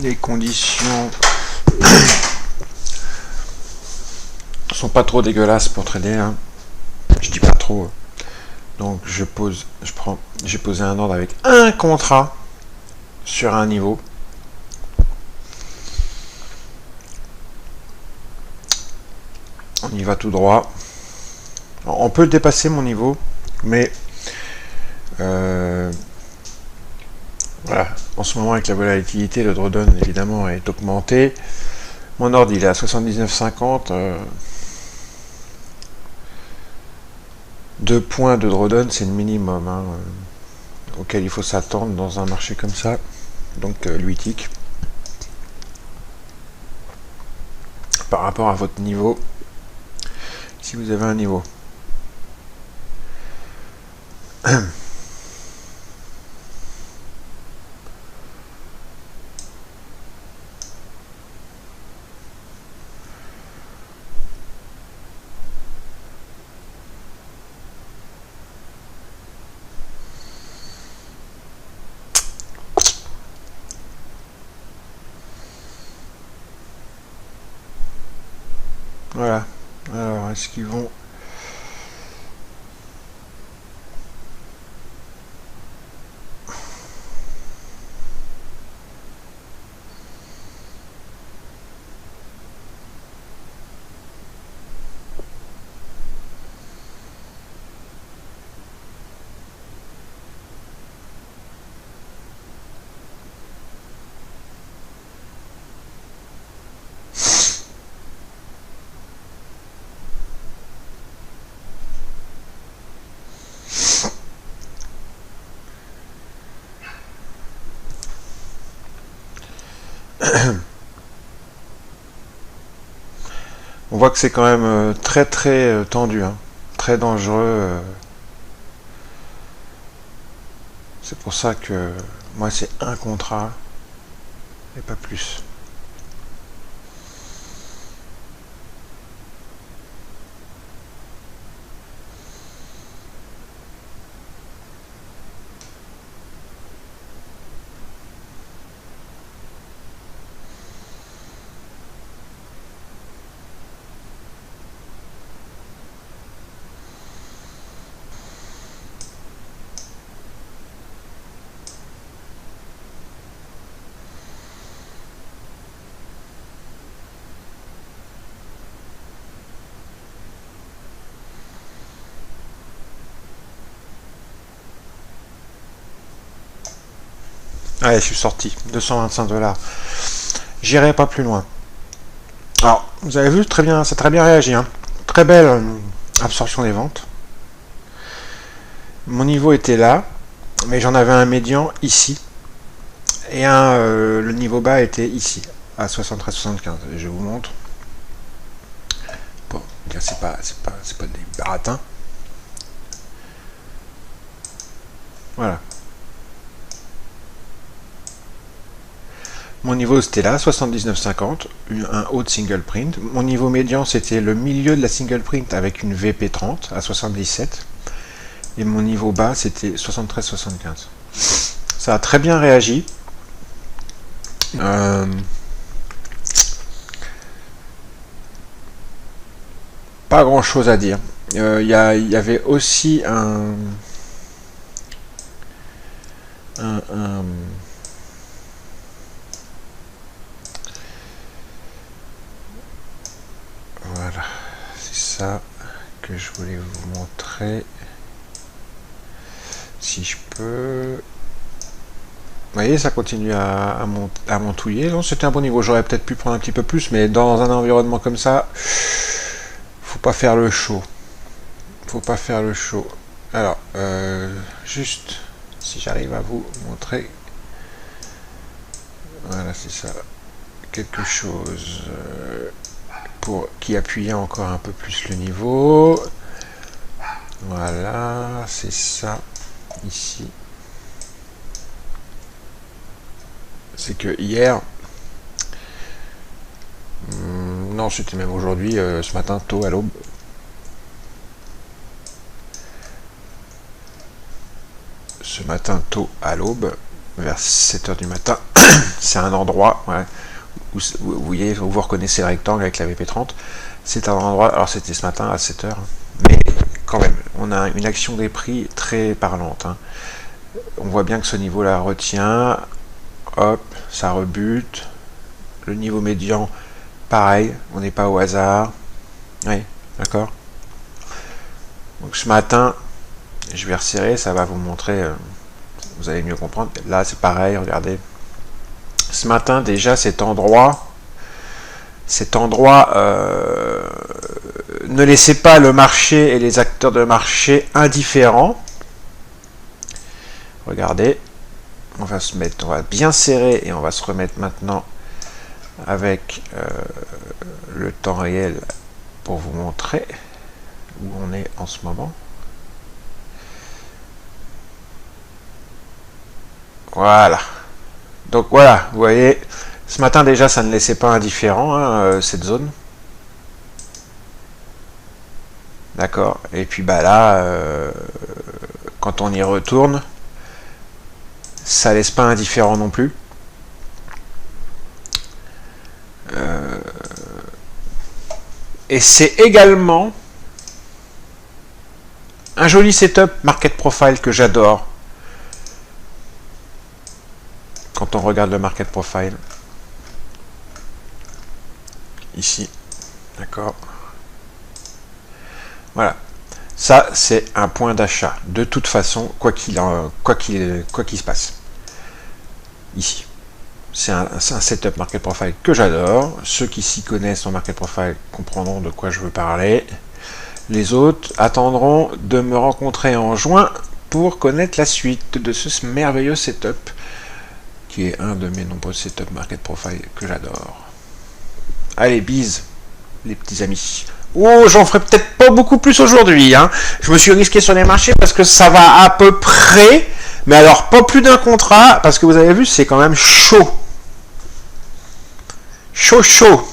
les conditions sont pas trop dégueulasses pour trader, hein. Je dis pas trop. Donc j'ai posé un ordre avec un contrat sur un niveau. On y va tout droit. Alors, on peut dépasser mon niveau, mais voilà. En ce moment, avec la volatilité, le drawdown évidemment est augmenté. Mon ordre il est à 79,50. 2 points de drawdown, c'est le minimum, hein, auquel il faut s'attendre dans un marché comme ça. Donc 8 ticks. Par rapport à votre niveau, si vous avez un niveau. Voilà. Alors, est-ce qu'ils vont... On voit que c'est quand même très très tendu, hein, très dangereux. C'est pour ça que moi c'est un contrat et pas plus. Allez, je suis sorti. 225 $. J'irai pas plus loin. Alors, vous avez vu, très bien, ça a très bien réagi, hein. Très belle absorption des ventes. Mon niveau était là, mais j'en avais un médian ici. Et le niveau bas était ici, à 73,75. Je vous montre. Bon, c'est pas des baratins. Voilà. Mon niveau c'était là, 79,50, un haut de single print. Mon niveau médian c'était le milieu de la single print avec une VP30 à 77. Et mon niveau bas c'était 73,75. Ça a très bien réagi. Pas grand chose à dire. Il y avait aussi voilà, c'est ça que je voulais vous montrer. Si je peux... Vous voyez, ça continue à montouiller. Non, c'était un bon niveau. J'aurais peut-être pu prendre un petit peu plus, mais dans un environnement comme ça, faut pas faire le show. Faut pas faire le show. Alors, juste, si j'arrive à vous montrer... Voilà, c'est ça. Quelque chose pour qui appuyait encore un peu plus le niveau. Voilà, c'est ça. Ici. C'est que hier... non, c'était même aujourd'hui, ce matin, tôt à l'aube. Ce matin, tôt à l'aube, vers 7 h du matin. C'est un endroit, ouais, où, vous voyez, vous reconnaissez le rectangle avec la VP30. C'est un endroit, alors c'était ce matin à 7 heures, mais quand même, on a une action des prix très parlante. Hein. On voit bien que ce niveau-là retient, hop, ça rebute. Le niveau médian, pareil, on n'est pas au hasard. Oui, d'accord. Donc ce matin, je vais resserrer, ça va vous montrer, vous allez mieux comprendre. Là, c'est pareil, regardez. Ce matin, déjà, cet endroit, ne laissez pas le marché et les acteurs de marché indifférents. Regardez, on va bien serrer et on va se remettre maintenant avec le temps réel pour vous montrer où on est en ce moment. Voilà. Donc voilà, vous voyez, ce matin déjà ça ne laissait pas indifférent hein, cette zone. D'accord. Et puis bah là, quand on y retourne, ça laisse pas indifférent non plus. Et c'est également un joli setup market profile que j'adore. Quand on regarde le market profile. Ici. D'accord. Voilà. Ça, c'est un point d'achat. De toute façon, quoi qu'il se passe. Ici. C'est un setup market profile que j'adore. Ceux qui s'y connaissent en market profile comprendront de quoi je veux parler. Les autres attendront de me rencontrer en juin pour connaître la suite de ce merveilleux setup qui est un de mes nombreux setup market profile que j'adore. Allez, bise, les petits amis. Oh, j'en ferai peut-être pas beaucoup plus aujourd'hui. Hein. Je me suis risqué sur les marchés parce que ça va à peu près, mais alors pas plus d'un contrat, parce que vous avez vu, c'est quand même chaud. Chaud, chaud.